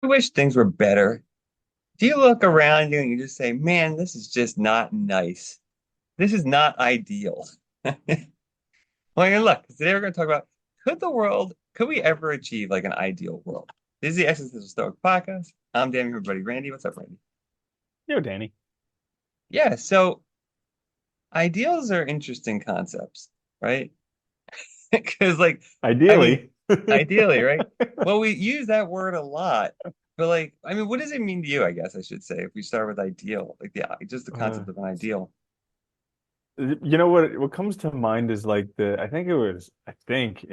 You wish things were better. Do you look around you and you just say, man, this is just not nice. This is not ideal. Well, and look, today we're going to talk about could we ever achieve like an ideal world? This is the Existential Stoic podcast. I'm Danny, my buddy Randy. What's up, Randy? Yo, Danny. Yeah, so ideals are interesting concepts, right? Because, like, I mean, Ideally. ideally, right? Well, we use that word a lot, but like, I mean, what does it mean to you? I guess I should say, if we start with ideal, like just the Uh, concept of an ideal. you know what comes to mind is like I think it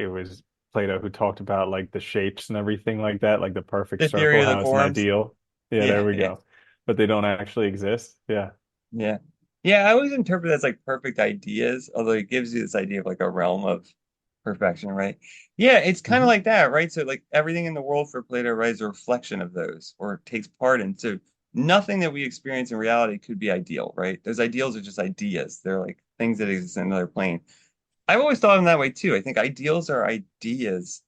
was Plato who talked about like the shapes and everything like that, like the perfect The theory circle, of the how it's an forms. ideal. Yeah, Yeah, there we yeah, go. But they don't actually exist. Yeah. yeah. Yeah, I always interpret it as like perfect ideas, although it gives you this idea of like a realm of perfection, right? Yeah, it's kind of hmm like that, right? So like everything in the world for Plato, right, is a reflection of those or takes part in. So nothing that we experience in reality could be ideal, right? Those ideals are just ideas. They're like things that exist in another plane. I've always thought of them that way too. I think ideals are ideas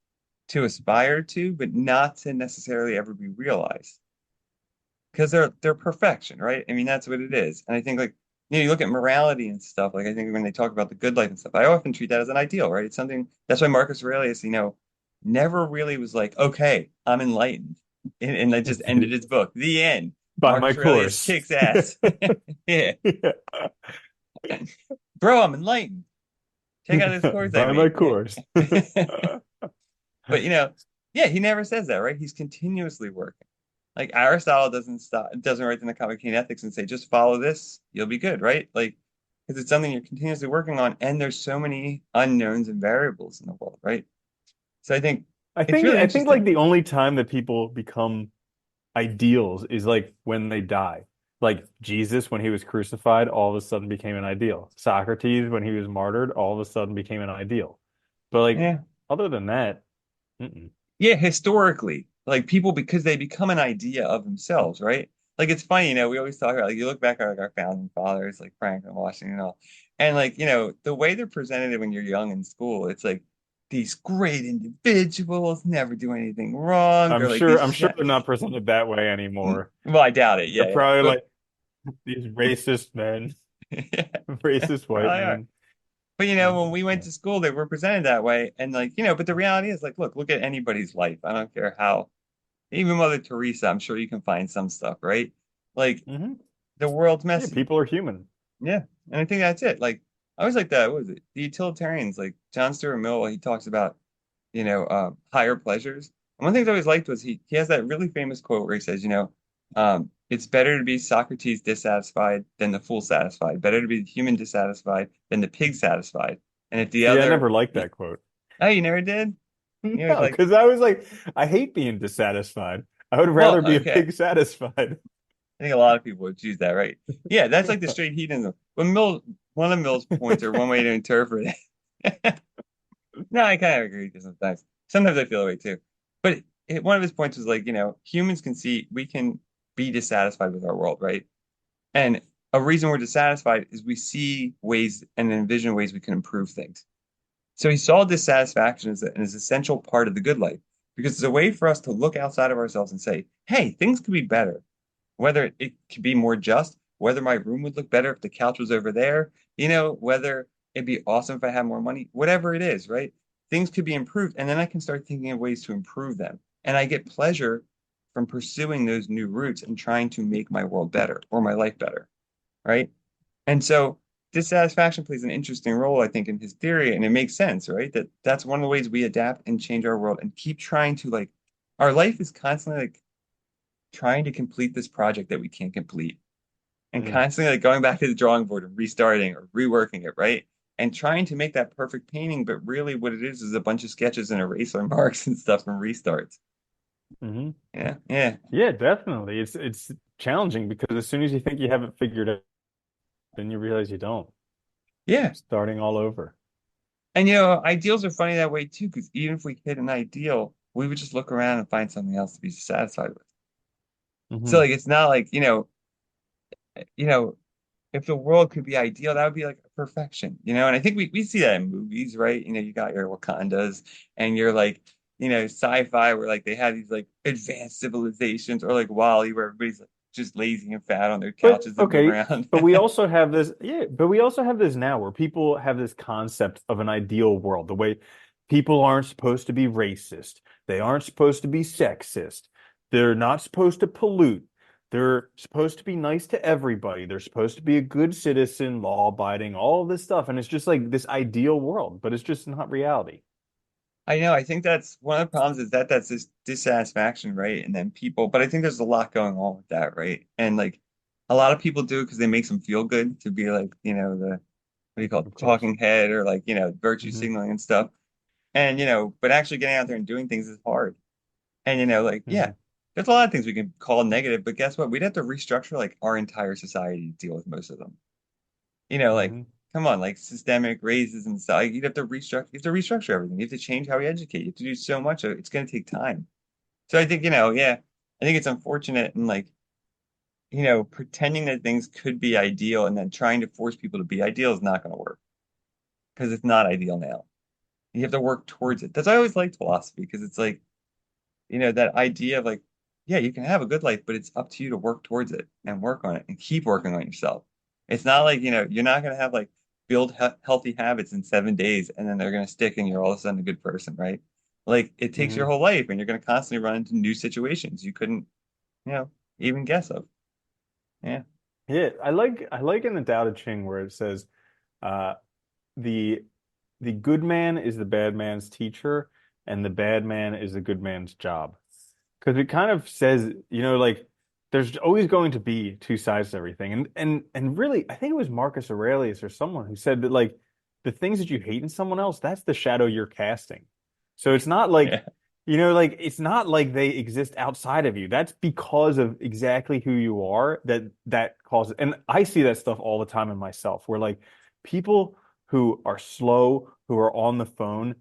to aspire to, but not to necessarily ever be realized because they're perfection, right? I mean, that's what it is. And I think like you look at morality and stuff. Like I think when they talk about the good life and stuff, I often treat that as an ideal, right? It's something that's why Marcus Aurelius, never really was like, okay, I'm enlightened, and that just ended his book. The end. By my Marcus Aurelius course. kicks ass. Yeah, Yeah. bro, I'm enlightened. Check out this course I By my made. Yeah. course. But yeah, he never says that, right? He's continuously working. Like Aristotle doesn't write in the Common Ethics and say, just follow this, you'll be good, right? Like, because it's something you're continuously working on, and there's so many unknowns and variables in the world, right? So I think I it's think really I think like interesting. the only time that people become ideals is like when they die. Like Jesus, when he was crucified, all of a sudden became an ideal. Socrates, when he was martyred, all of a sudden became an ideal. But like Yeah. other than that, mm-mm. Yeah, historically, like people because they become an idea of themselves, right? Like it's funny, we always talk about like you look back at like our founding fathers, like Franklin, Washington, and all, and like the way they're presented when you're young in school, it's like these great individuals never do anything wrong. They're like I'm these, sure they're not presented that way anymore. well, I doubt it. They're Yeah, yeah, probably but like these racist men, yeah, racist white probably are. men. But when we went Yeah. to school, they were presented that way, and like but the reality is like, look at anybody's life. I don't care how. Even Mother Teresa, I'm sure you can find some stuff, right? Like hmm the world's Yeah, messy. people are human. Yeah. And I think that's it. Like I always like that. What was it? The utilitarians, like John Stuart Mill, he talks about, higher pleasures. And one thing I always liked was he has that really famous quote where he says, it's better to be Socrates dissatisfied than the fool satisfied. Better to be the human dissatisfied than the pig satisfied. And if the See, I other, never liked that quote. oh, you never did? You always No, like, because I was like, I hate being dissatisfied. I would well, rather be a okay. pig satisfied. I think a lot of people would choose that, right? Yeah, that's like the straight hedonism. One of Mill's points, or one way to interpret it. No, I kind of agree with you sometimes. Sometimes I feel that way too. But one of his points was like, humans we can be dissatisfied with our world, right? And a reason we're dissatisfied is we see ways and envision ways we can improve things. So he saw dissatisfaction as an essential part of the good life because it's a way for us to look outside of ourselves and say, hey, things could be better. Whether it could be more just, whether my room would look better if the couch was over there, whether it'd be awesome if I had more money, whatever it is, right? Things could be improved. And then I can start thinking of ways to improve them. And I get pleasure from pursuing those new routes and trying to make my world better or my life better, right? And so dissatisfaction plays an interesting role, I think, in his theory, and it makes sense, right? That's one of the ways we adapt and change our world and keep trying to like our life is constantly like trying to complete this project that we can't complete and Mm. constantly like going back to the drawing board and restarting or reworking it, right? And trying to make that perfect painting, but really what it is a bunch of sketches and eraser marks and stuff from restarts. hmm Yeah, yeah, Yeah, definitely. It's challenging because as soon as you think you have it figured out, then you realize you don't. yeah. Starting all over. And ideals are funny that way too, because even if we hit an ideal, we would just look around and find something else to be satisfied with. So hmm like it's not like, you know, if the world could be ideal, that would be like perfection, And I think we see that in movies, right? You got your Wakandas and you're like sci-fi where like they have these like advanced civilizations, or like Wall-E where everybody's like just lazy and fat on their But couches and move okay, around. but we also have this, yeah, but we also have this now where people have this concept of an ideal world, the way people aren't supposed to be racist, they aren't supposed to be sexist, they're not supposed to pollute, they're supposed to be nice to everybody, they're supposed to be a good citizen, law-abiding, all of this stuff, and it's just like this ideal world, but it's just not reality. I know. I think that's one of the problems is that that's this dissatisfaction, right? And then people, but I think there's a lot going on with that, right? And like a lot of people do it because they makes them feel good to be like, the what do you call it, Of course. talking head, or like, virtue Hmm. signaling and stuff. And but actually getting out there and doing things is hard. And like, yeah, Hmm. there's a lot of things we can call negative, but guess what? We'd have to restructure like our entire society to deal with most of them. Like, Hmm. come on, like systemic raises and stuff. Like, you have to restructure everything. You have to change how we educate. You have to do so much. It's going to take time. So I think, yeah, I think it's unfortunate, and like, pretending that things could be ideal and then trying to force people to be ideal is not going to work because it's not ideal now. You have to work towards it. That's why I always liked philosophy, because it's like, that idea of like, yeah, you can have a good life, but it's up to you to work towards it and work on it and keep working on yourself. It's not like, you're not going to have like build healthy habits in 7 days and then they're going to stick and you're all of a sudden a good person, right? Like it takes your Hmm. whole life and you're going to constantly run into new situations you couldn't, you know, even guess of. Yeah. Yeah, I like in the Tao Te Ching where it says, uh, the the good man is the bad man's teacher, and the bad man is the good man's job. Because it kind of says, like there's always going to be two sides to everything. And really, I think it was Marcus Aurelius or someone who said that like the things that you hate in someone else, that's the shadow you're casting. So it's not like, Yeah. like it's not like they exist outside of you. That's because of exactly who you are that causes. And I see that stuff all the time in myself, where like people who are slow, who are on the phone,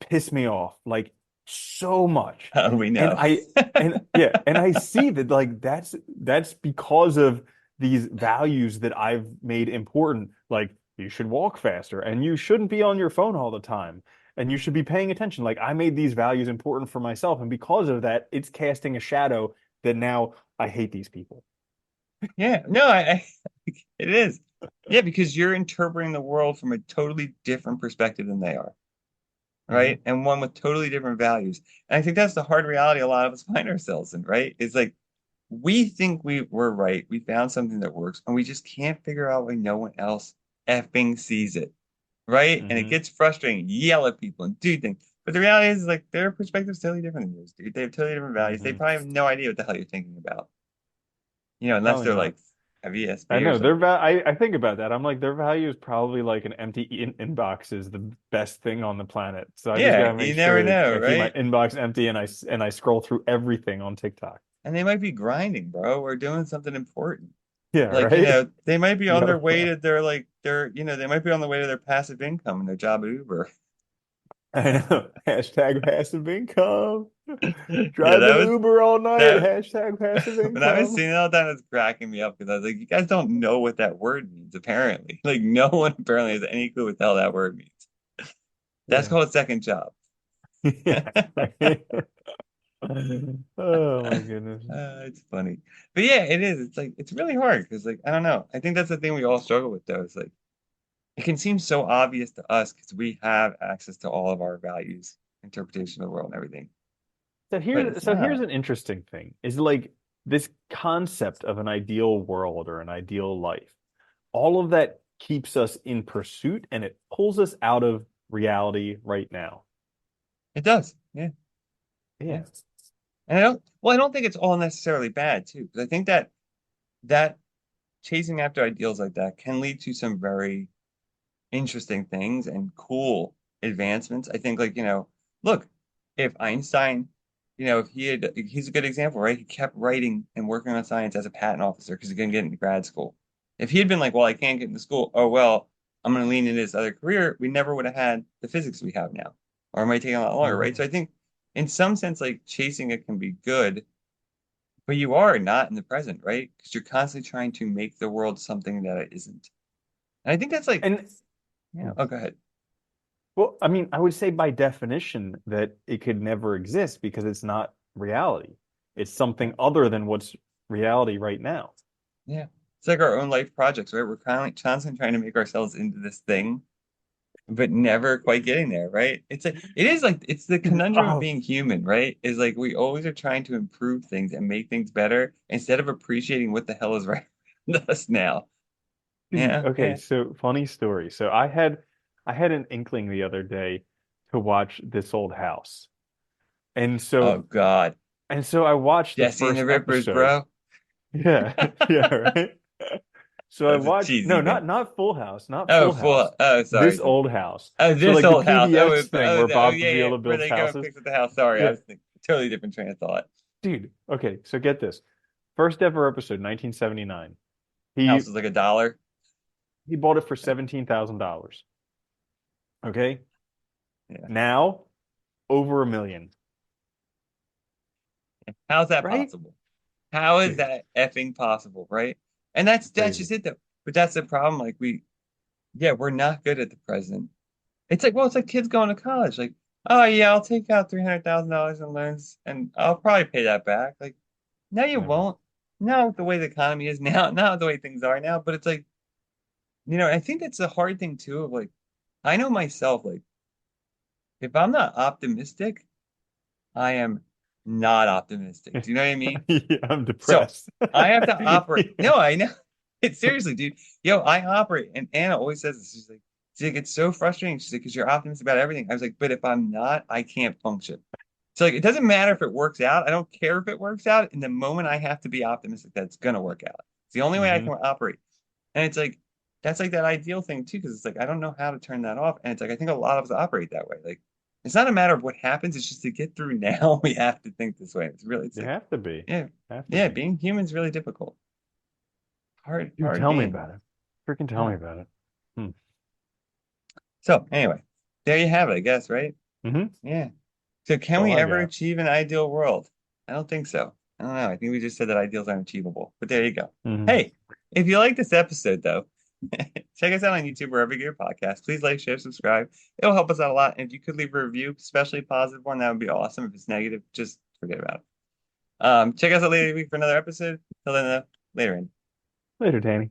piss me off like so much. We And know. I see that like that's because of these values that I've made important. Like you should walk faster and you shouldn't be on your phone all the time and you should be paying attention. Like I made these values important for myself, and because of that, it's casting a shadow that now I hate these people. Yeah. No, it is. Yeah, because you're interpreting the world from a totally different perspective than they are. Hmm. Right? And one with totally different values. And I think that's the hard reality a lot of us find ourselves in, right? It's like we think we're right. We found something that works, and we just can't figure out why no one else effing sees it, right? And it Hmm. gets frustrating. Yell at people and do things. But the reality is like their perspective's totally different than yours, dude. They have totally different values. They Hmm. probably have no idea what the hell you're thinking about, unless Probably they're not. like heavy I ESP or know their something. I think about that. I'm like their value is probably like an empty inbox is the best thing on the planet. So I just Yeah, gotta make you never sure know, I keep my right? inbox empty and I scroll through everything on TikTok. And they might be grinding, bro, or doing something important. Yeah, Like, right. they might be on their Yep. way to they might be on the way to their passive income in their job at Uber. I know. Hashtag passive income. Yeah, Driving Uber all night. that Hashtag passive when I was income. seeing it all the time, it's cracking me up because I was like, you guys don't know what that word means, apparently. Like, no one apparently has any clue what the hell that word means. That's Yeah. called a second job. Yeah. Right. Oh my goodness. It's funny. But yeah, it is. It's like, it's really hard because, like, I don't know. I think that's the thing we all struggle with, though. It's like, it can seem so obvious to us because we have access to all of our values, interpretation of the world, and everything. So But here's it's so here's not. an interesting thing is like this concept of an ideal world or an ideal life. All of that keeps us in pursuit and it pulls us out of reality right now. It does. Yeah. Yeah. Yeah. And I don't think it's all necessarily bad too, because I think that chasing after ideals like that can lead to some very interesting things and cool advancements. I think, like, look, if Einstein, if he's a good example, right? He kept writing and working on science as a patent officer because he couldn't get into grad school. If he had been like, well, I can't get into school, oh well, I'm going to lean into this other career, we never would have had the physics we have now, or it might take a lot longer, right? Hmm. So I think in some sense, like chasing it can be good, but you are not in the present, right? Because you're constantly trying to make the world something that it isn't. And I think that's like, And oh, go ahead. Well, I mean, I would say by definition that it could never exist because it's not reality. It's Yeah. something other than what's reality right now. Yeah. It's like our own life projects, right? We're constantly trying to make ourselves into this thing, but never quite getting there, right? It is like it's the conundrum of Oh, being human, right? Is like we always are trying to improve things and make things better instead of appreciating what the hell is right with us now. dude. Yeah, Okay, yeah. so funny story. So I had an inkling the other day to watch This Old House. And Oh so God. and so I watched the Jesse and first the Rippers, episode. bro. Yeah. Yeah, right. So I That's a watched cheesy no, thing. not Full House, not Oh, Full full. House. Oh, sorry. This Old House. Oh, So this like the old house. PBS thing where Oh, Bob yeah, yeah. Vila Where builds they go and houses. fix with the house. Sorry, I Yeah. was thinking totally different train of thought. Dude, okay, so get this. First ever episode, 1979. He House is like $1. he bought it for $17,000. Okay? Yeah. Now, over 1 million. How's that Right? possible? How is Dude, that effing possible, right? And that's crazy. just it though. But that's the problem. Like yeah, we're not good at the present. It's like, well, it's like kids going to college. Like, oh yeah, I'll take out $300,000 in loans and I'll probably pay that back. Like, no, you Never. won't. Not the way the economy is now, not the way things are now. But it's like, I think that's the hard thing too. Of like, I know myself. Like, if I'm not optimistic, I am not optimistic. Do you know what I mean? Yeah, I'm So depressed. I have to operate. Yeah. No, I know. It's seriously, dude. Yo, I operate, and Anna always says this. She's like, it's so frustrating. She's like, because you're optimistic about everything. I was like, but if I'm not, I can't function. So like, it doesn't matter if it works out. I don't care if it works out. In the moment, I have to be optimistic that it's gonna work out. It's the only way I Hmm. can operate. And it's like that's like that ideal thing too, because it's like I don't know how to turn that off. And it's like I think a lot of us operate that way. Like it's not a matter of what happens, it's just to get through now, we have to think this way. It's You like, have to be. yeah, Have to yeah, be. being human is really difficult. Dude, Hard tell me being. about it. Freaking tell Yeah. me about it. Hmm. So anyway, there you have it, I guess, right? Hmm. Yeah. So That's can all we I ever got. achieve an ideal world? I don't think so. I don't know. I think we just said that ideals aren't achievable. But there you go. Hmm. Hey, if you like this episode though, check us out on YouTube wherever you get your podcast. Please like, share, subscribe. It'll help us out a lot. And if you could leave a review, especially a positive one, that would be awesome. If it's negative, just forget about it. Check us out later this week for another episode. Till then, later, Andy. Later, Danny.